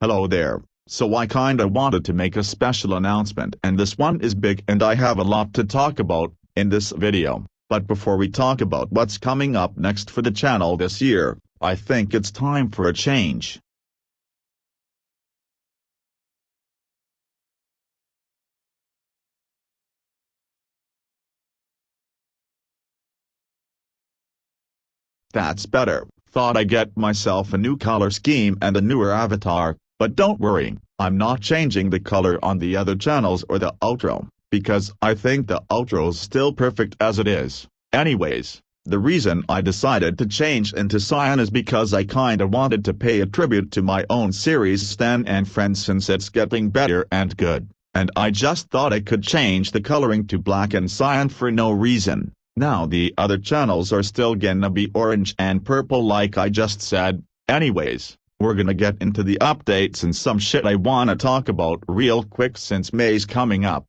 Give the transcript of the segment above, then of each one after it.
Hello there. So I kinda wanted to make a special announcement, and this one is big and I have a lot to talk about in this video. But before we talk about what's coming up next for the channel this year, I think it's time for a change. That's better. Thought I'd get myself a new color scheme and a newer avatar, but don't worry, I'm not changing the color on the other channels or the outro, because I think the outro's still perfect as it is. Anyways, the reason I decided to change into cyan is because I kinda wanted to pay a tribute to my own series Stan and Friends since it's getting better and good, and I just thought I could change the coloring to black and cyan for no reason. Now the other channels are still gonna be orange and purple like I just said. Anyways, we're gonna get into the updates and some shit I wanna talk about real quick since May's coming up.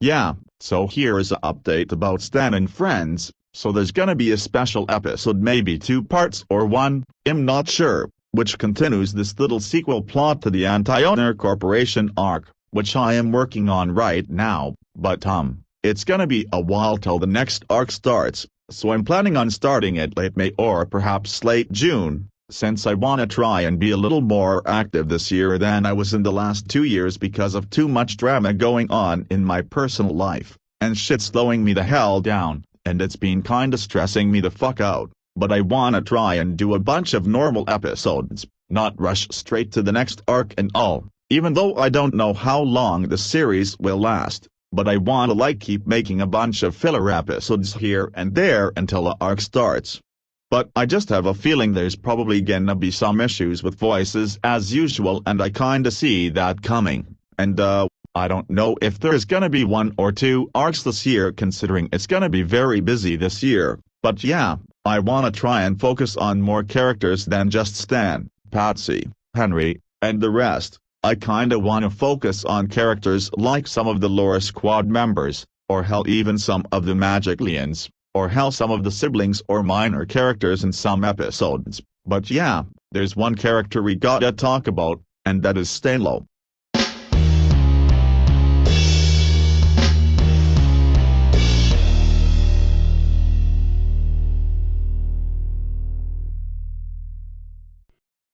Yeah, so here is an update about Stan and Friends. So there's gonna be a special episode, maybe 2 parts or 1, I'm not sure, which continues this little sequel plot to the Anti-Owner Corporation arc, which I am working on right now, but it's gonna be a while till the next arc starts, so I'm planning on starting it late May or perhaps late June, since I wanna try and be a little more active this year than I was in the last 2 years because of too much drama going on in my personal life, and shit slowing me the hell down. And it's been kinda stressing me the fuck out, but I wanna try and do a bunch of normal episodes, not rush straight to the next arc and all, even though I don't know how long the series will last, but I wanna keep making a bunch of filler episodes here and there until the arc starts. But I just have a feeling there's probably gonna be some issues with voices as usual, and I kinda see that coming, and I don't know if there's gonna be 1 or 2 arcs this year considering it's gonna be very busy this year, but yeah, I wanna try and focus on more characters than just Stan, Patsy, Henry, and the rest. I kinda wanna focus on characters like some of the Lore Squad members, or hell even some of the Magiclians, or hell some of the siblings or minor characters in some episodes, but yeah, there's one character we gotta talk about, and that is Stanlow.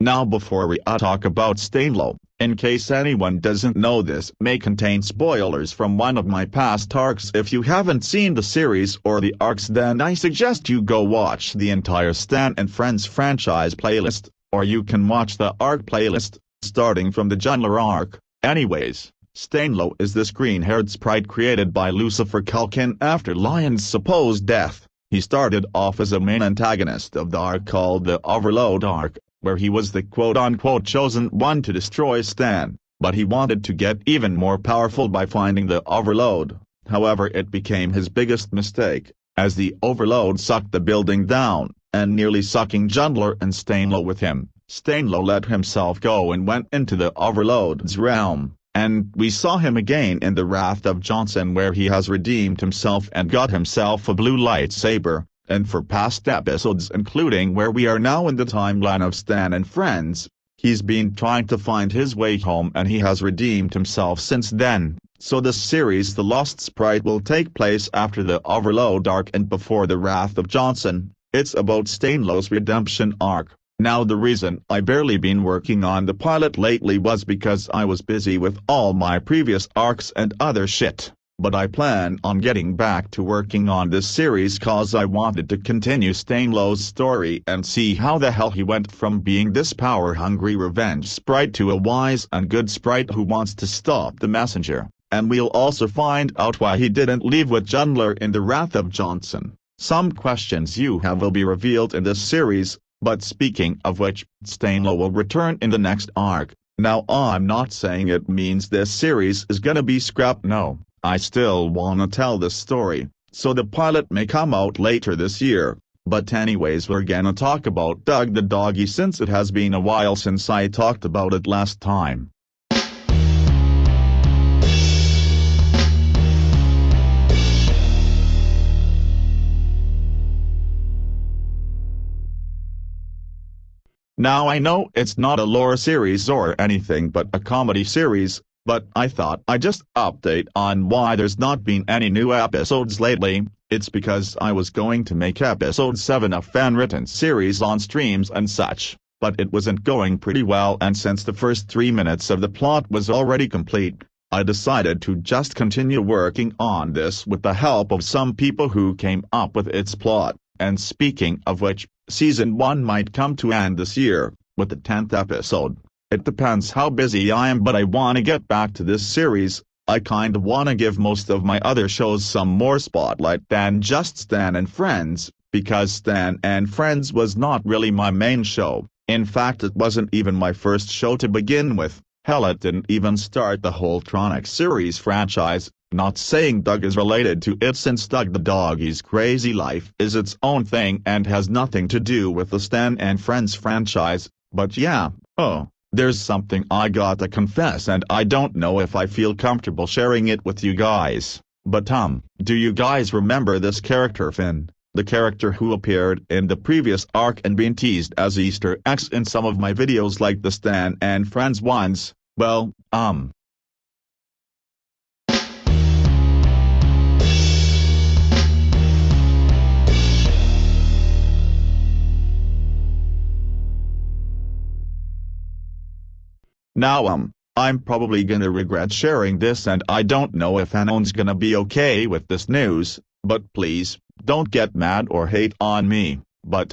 Now before we talk about Stanlow, in case anyone doesn't know, this may contain spoilers from one of my past arcs. If you haven't seen the series or the arcs, then I suggest you go watch the entire Stan and Friends franchise playlist, or you can watch the arc playlist, starting from the Jungler arc. Anyways, Stanlow is this green-haired sprite created by Lucifer Culkin after Lion's supposed death. He started off as a main antagonist of the arc called the Overload arc, where he was the quote-unquote chosen one to destroy Stan, but he wanted to get even more powerful by finding the Overload. However, it became his biggest mistake, as the Overload sucked the building down, and nearly sucking Jungler and Stanlow with him. Stanlow let himself go and went into the Overload's realm, and we saw him again in the Wrath of Johnson, where he has redeemed himself and got himself a blue lightsaber. And for past episodes, including where we are now in the timeline of Stan and Friends, he's been trying to find his way home and he has redeemed himself since then. So this series, The Lost Sprite, will take place after the Overload arc and before the Wrath of Johnson. It's about Stanlow's redemption arc. Now the reason I barely been working on the pilot lately was because I was busy with all my previous arcs and other shit. But I plan on getting back to working on this series cause I wanted to continue Stanlow's story and see how the hell he went from being this power-hungry revenge sprite to a wise and good sprite who wants to stop the messenger, and we'll also find out why he didn't leave with Jungler in the Wrath of Johnson. Some questions you have will be revealed in this series, but speaking of which, Stanlow will return in the next arc. Now I'm not saying it means this series is gonna be scrapped, no. I still wanna tell this story, so the pilot may come out later this year, but anyways, we're gonna talk about Doug the doggy since it has been a while since I talked about it last time. Now I know it's not a lore series or anything but a comedy series, but I thought I'd just update on why there's not been any new episodes lately. It's because I was going to make episode 7 a fan-written series on streams and such, but it wasn't going pretty well, and since the first 3 minutes of the plot was already complete, I decided to just continue working on this with the help of some people who came up with its plot. And speaking of which, Season 1 might come to end this year, with the 10th episode. It depends how busy I am, but I want to get back to this series. I kinda want to give most of my other shows some more spotlight than just Stan and Friends, because Stan and Friends was not really my main show. In fact, it wasn't even my first show to begin with. Hell, it didn't even start the whole Tronic series franchise. Not saying Doug is related to it, since Doug the Doggy's crazy life is its own thing and has nothing to do with the Stan and Friends franchise, but yeah, there's something I gotta confess, and I don't know if I feel comfortable sharing it with you guys. But do you guys remember this character Finn? The character who appeared in the previous arc and been teased as Easter eggs in some of my videos like the Stan and Friends ones? Well, Now I'm probably gonna regret sharing this, and I don't know if Anon's gonna be okay with this news, but please, don't get mad or hate on me. But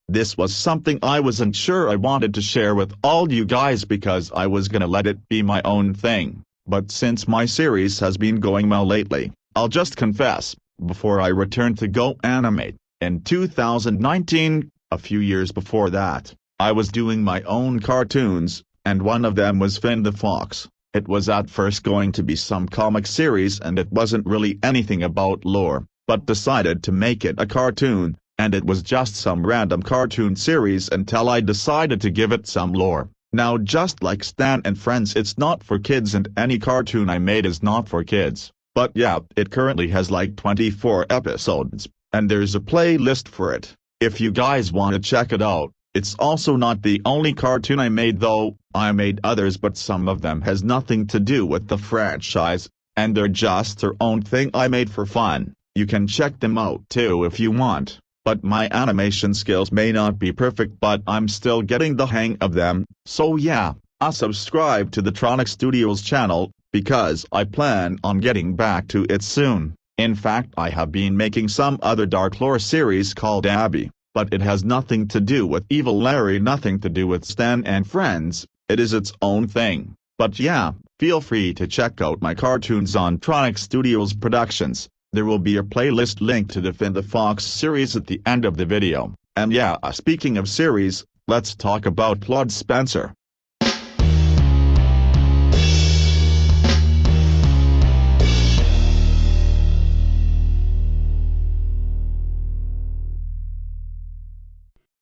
this was something I wasn't sure I wanted to share with all you guys because I was gonna let it be my own thing. But since my series has been going well lately, I'll just confess, before I returned to Go Animate, in 2019, a few years before that, I was doing my own cartoons, and one of them was Finn the Fox. It was at first going to be some comic series, and it wasn't really anything about lore, but decided to make it a cartoon, and it was just some random cartoon series until I decided to give it some lore. Now, just like Stan and Friends, it's not for kids, and any cartoon I made is not for kids. But yeah, it currently has like 24 episodes, and there's a playlist for it, if you guys want to check it out. It's also not the only cartoon I made though. I made others, but some of them has nothing to do with the franchise, and they're just their own thing I made for fun. You can check them out too if you want, but my animation skills may not be perfect, but I'm still getting the hang of them. So yeah, I'll subscribe to the Tronic Studios channel, because I plan on getting back to it soon. In fact, I have been making some other dark lore series called Abby, but it has nothing to do with Evil Larry, nothing to do with Stan and Friends. It is its own thing. But yeah, feel free to check out my cartoons on Tronic Studios Productions. There will be a playlist linked to the Finn the Fox series at the end of the video. And yeah, speaking of series, let's talk about Claude Spencer.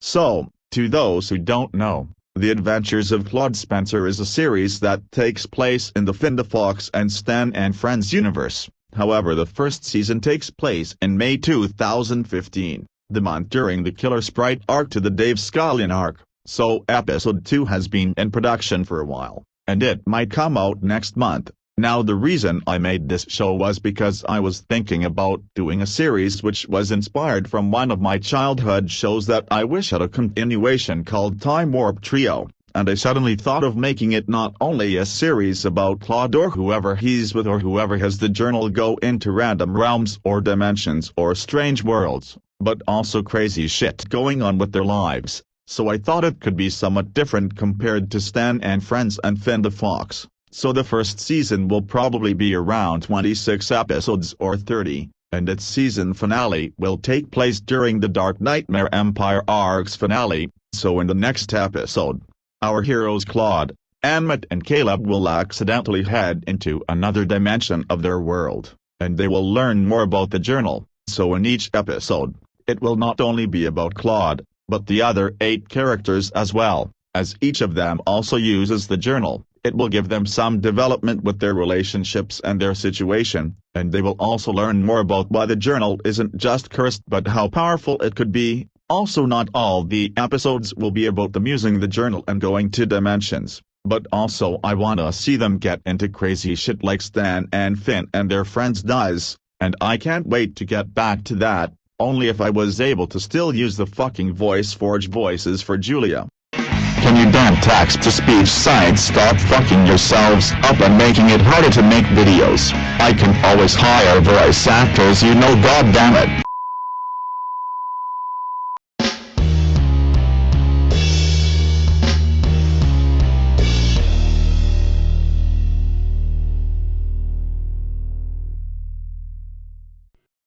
So, to those who don't know, The Adventures of Claude Spencer is a series that takes place in the Finn the Fox and Stan and Friends universe. However, the first season takes place in May 2015, the month during the Killer Sprite arc to the Dave Scullion arc, so episode 2 has been in production for a while, and it might come out next month. Now, the reason I made this show was because I was thinking about doing a series which was inspired from one of my childhood shows that I wish had a continuation called Time Warp Trio, and I suddenly thought of making it not only a series about Claude or whoever he's with or whoever has the journal go into random realms or dimensions or strange worlds, but also crazy shit going on with their lives, so I thought it could be somewhat different compared to Stan and Friends and Finn the Fox. So the first season will probably be around 26 episodes or 30, and its season finale will take place during the Dark Nightmare Empire arc's finale. So in the next episode, our heroes Claude, Annette and Caleb will accidentally head into another dimension of their world, and they will learn more about the journal. So in each episode, it will not only be about Claude, but the other 8 characters as well, as each of them also uses the journal. It will give them some development with their relationships and their situation, and they will also learn more about why the journal isn't just cursed but how powerful it could be. Also, not all the episodes will be about them using the journal and going to dimensions, but also I wanna see them get into crazy shit like Stan and Finn and their friends does, and I can't wait to get back to that, only if I was able to still use the fucking VoiceForge voices for Julia. Can you damn text-to-speech sites stop fucking yourselves up and making it harder to make videos? I can always hire voice actors, you know, goddammit.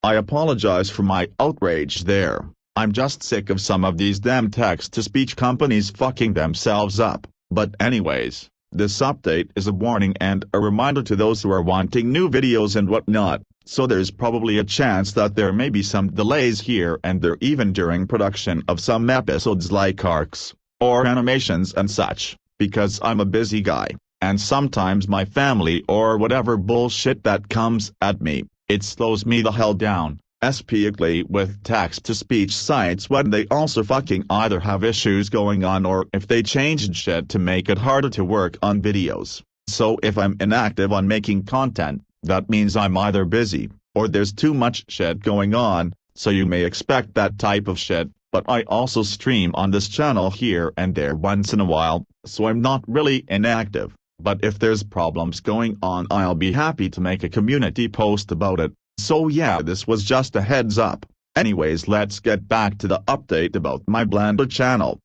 I apologize for my outrage there. I'm just sick of some of these damn text-to-speech companies fucking themselves up. But anyways, this update is a warning and a reminder to those who are wanting new videos and whatnot, so there's probably a chance that there may be some delays here and there even during production of some episodes like arcs, or animations and such, because I'm a busy guy, and sometimes my family or whatever bullshit that comes at me, it slows me the hell down. Especially with text-to-speech sites when they also fucking either have issues going on or if they changed shit to make it harder to work on videos. So if I'm inactive on making content, that means I'm either busy, or there's too much shit going on, so you may expect that type of shit, but I also stream on this channel here and there once in a while, so I'm not really inactive, but if there's problems going on I'll be happy to make a community post about it. So yeah, this was just a heads up. Anyways, let's get back to the update about my Blender channel.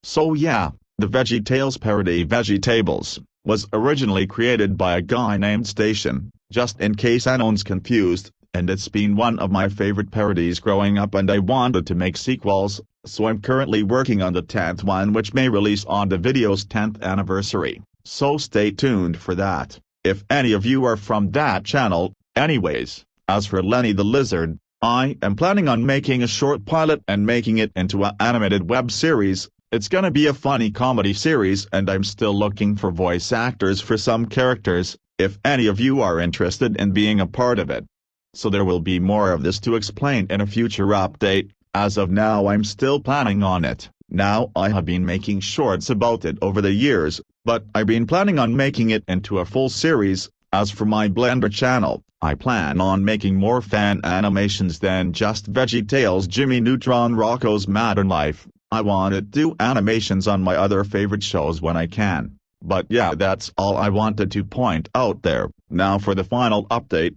So yeah, the VeggieTales parody Vegetables was originally created by a guy named Station, just in case anyone's confused. And it's been one of my favorite parodies growing up and I wanted to make sequels, so I'm currently working on the 10th one which may release on the video's 10th anniversary, so stay tuned for that, if any of you are from that channel. Anyways, as for Lenny the Lizard, I am planning on making a short pilot and making it into an animated web series. It's gonna be a funny comedy series and I'm still looking for voice actors for some characters, if any of you are interested in being a part of it. So there will be more of this to explain in a future update. As of now I'm still planning on it. Now I have been making shorts about it over the years, but I've been planning on making it into a full series. As for my Blender channel, I plan on making more fan animations than just VeggieTales, Jimmy Neutron, Rocco's Modern Life. I want to do animations on my other favorite shows when I can. But yeah, that's all I wanted to point out there. Now for the final update.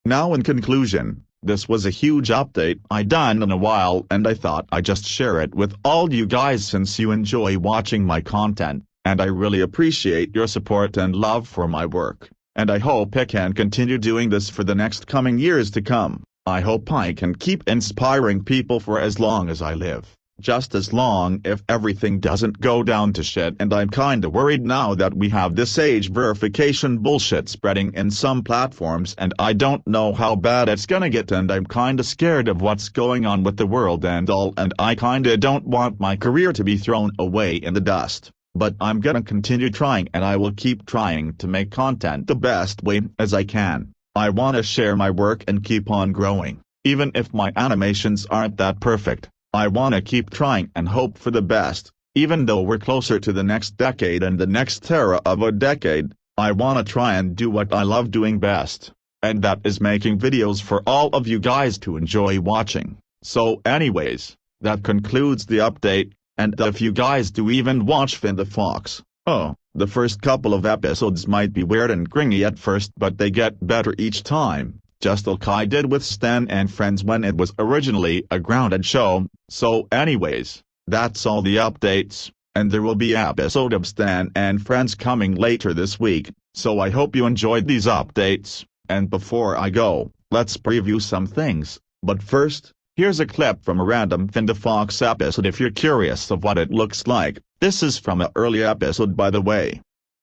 Now in conclusion, this was a huge update I done in a while and I thought I'd just share it with all you guys since you enjoy watching my content, and I really appreciate your support and love for my work, and I hope I can continue doing this for the next coming years to come. I hope I can keep inspiring people for as long as I live. Just as long if everything doesn't go down to shit, and I'm kinda worried now that we have this age verification bullshit spreading in some platforms and I don't know how bad it's gonna get and I'm kinda scared of what's going on with the world and all, and I kinda don't want my career to be thrown away in the dust. But I'm gonna continue trying and I will keep trying to make content the best way as I can. I wanna share my work and keep on growing, even if my animations aren't that perfect. I wanna keep trying and hope for the best, even though we're closer to the next decade and the next era of a decade. I wanna try and do what I love doing best, and that is making videos for all of you guys to enjoy watching. So anyways, that concludes the update, and if you guys do even watch Finn the Fox, oh, the first couple of episodes might be weird and gringy at first but they get better each time. Just like I did with Stan and Friends when it was originally a grounded show. So anyways, that's all the updates, and there will be an episode of Stan and Friends coming later this week, so I hope you enjoyed these updates, and before I go, let's preview some things, but first, here's a clip from a random Finn the Fox episode if you're curious of what it looks like. This is from an early episode by the way.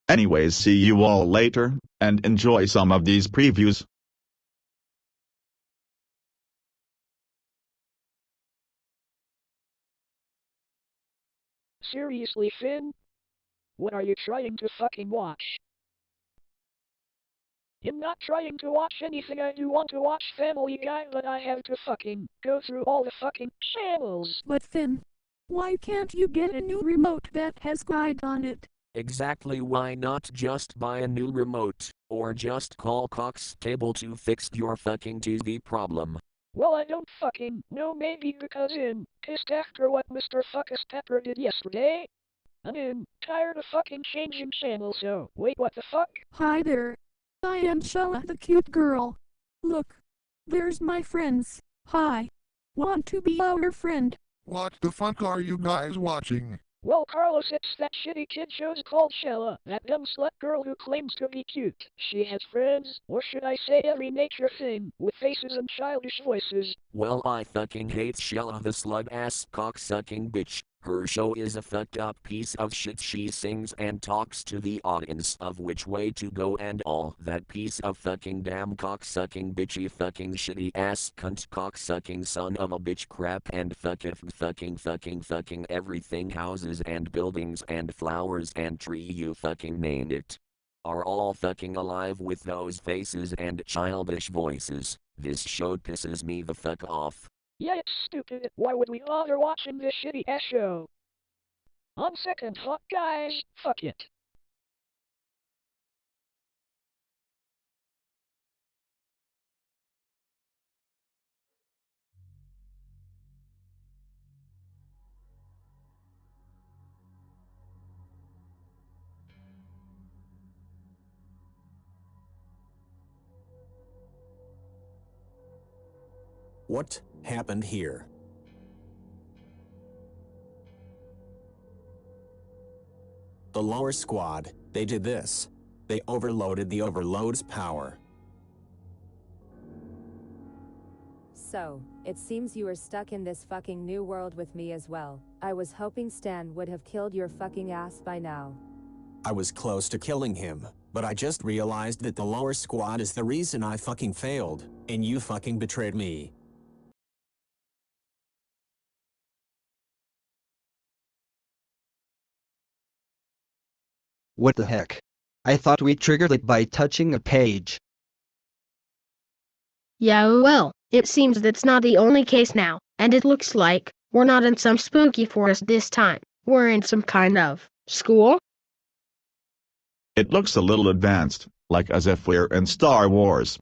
Anyways, see you all later, and enjoy some of these previews. Seriously, Finn? What are you trying to fucking watch? I'm not trying to watch anything. I do want to watch Family Guy, but I have to fucking go through all the fucking channels. But Finn, why can't you get a new remote that has guide on it? Exactly, why not just buy a new remote, or just call Cox Cable to fix your fucking TV problem? Well, I don't fucking know, maybe because I'm pissed after what Mr. Fuckus Pepper did yesterday. I'm tired of fucking changing channels, so wait, what the fuck? Hi there. I am Shella the cute girl. Look, there's my friends. Hi. Want to be our friend? What the fuck are you guys watching? Well, Carlos, it's that shitty kid shows called Shella, that dumb slut girl who claims to be cute. She has friends, or should I say every nature thing, with faces and childish voices. Well, I fucking hate Shella the slug-ass cock-sucking bitch. Her show is a fucked up piece of shit. She sings and talks to the audience of which way to go and all that piece of fucking damn cock-sucking bitchy fucking shitty ass cunt cock-sucking son of a bitch crap and fucking everything, houses and buildings and flowers and tree, you fucking named it, are all fucking alive with those faces and childish voices. This show pisses me the fuck off. Yeah, it's stupid. Why would we bother watching this shitty ass show? On second thought, guys, fuck it. What happened here? The lower squad, they did this. They overloaded the overload's power. So, it seems you are stuck in this fucking new world with me as well. I was hoping Stan would have killed your fucking ass by now. I was close to killing him, but I just realized that the lower squad is the reason I fucking failed, and you fucking betrayed me. What the heck? I thought we triggered it by touching a page. Yeah, well, it seems that's not the only case now, and it looks like we're not in some spooky forest this time. We're in some kind of school? It looks a little advanced, like as if we're in Star Wars.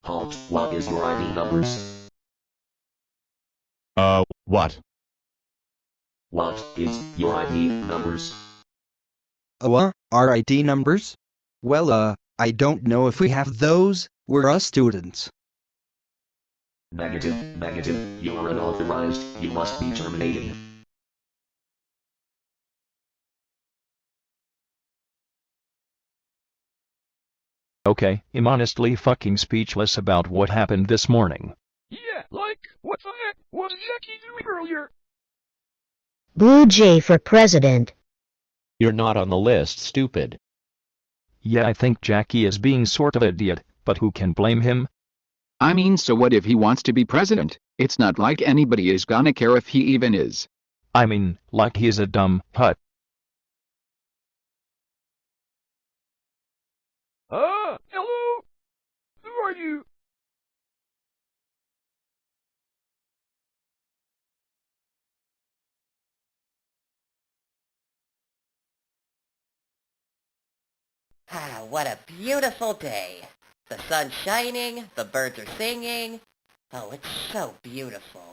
Halt, what is your ID numbers? What? What is your ID numbers? Our ID numbers? Well, I don't know if we have those. We're us students. Negative, you are unauthorized, you must be terminated. Okay, I'm honestly fucking speechless about what happened this morning. Yeah, like, what the heck was Jackie doing earlier? Blue Jay for president. You're not on the list, stupid. Yeah, I think Jackie is being sort of an idiot, but who can blame him? I mean, so what if he wants to be president? It's not like anybody is gonna care if he even is. I mean, like he's a dumb hut. Hello? Who are you? Ah, what a beautiful day. The sun's shining, the birds are singing. Oh, it's so beautiful.